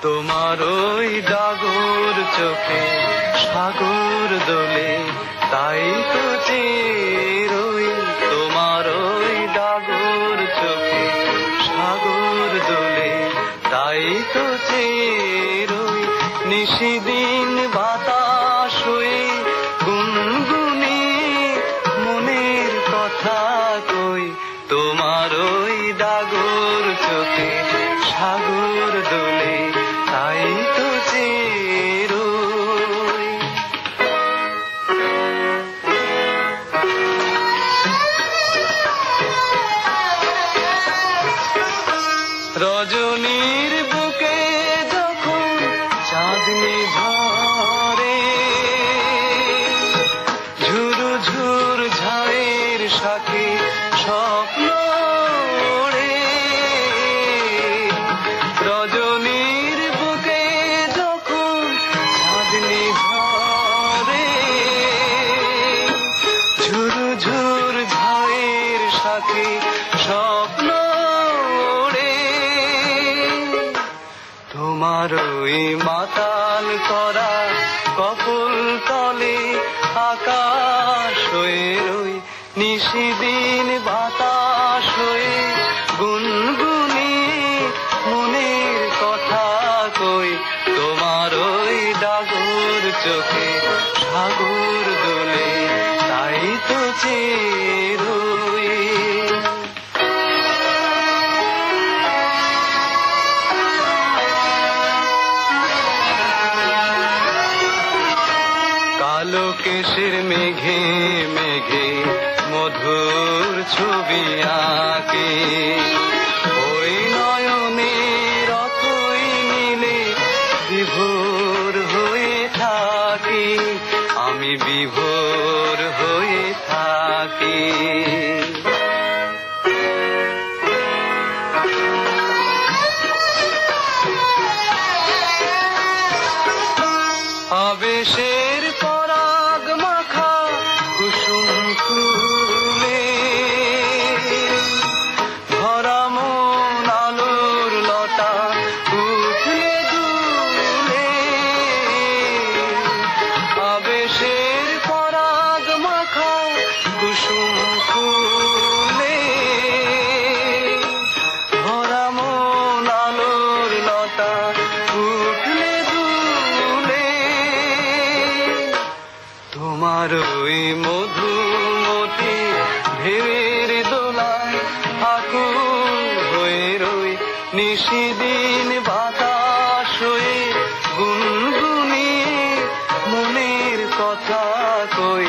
তোমার ওই ডাগর চোখে সাগর দোলে, তাই তো চিরই তোমার ওই ডাগর চোখে সাগর দোলে, তাই তো চিরই নিশিদিন বাতাস হয়ে গুনগুনি মনের কথা কই। তোমার ওই ডাগর চোখে সাগর দোলে, তাই তো চিরই। রজনীর বুকে যখন চাঁদনি ঝরে, ঝুরু ঝুর ঝায়ের সাথে স্বপ্ন ওড়ে। রজনীর বুকে যখন চাঁদনি ঝরে, ঝুরু ঝুর ঝায়ের সাথে স্বপ্ন ওড়ে। তোমার ওই মাতাল করা কপল তলে আকাশ হয়ে রই নিশিদিন বাতাস হয়ে গুনগুনি মনের কথা কই। তোমার ওই ডাগর চোখে সাগর দোলে, তাই তো চিরই। কালো কেশের মেঘে মেঘে মধুর ছবি আঁকে, ওই নয়নের অথই নীলে বিভোর হয়ে থাকি, আমি বিভোর হয়ে থাকি। আবেশের পরাগ মাখা কুসুম ফুলে, ভরা মন আলোর লতা উঠলে দুলে। আবেশের পরাগ মাখা কুসুম ফুলে, ভরা মন আলোর লতা উঠলে দুলে। তোমার ওই মধুমতি ঢেউয়ের দোলায় আকুল হয়ে রই নিশিদিন বাতাস হয়ে গুনগুনি মনের কথা কই।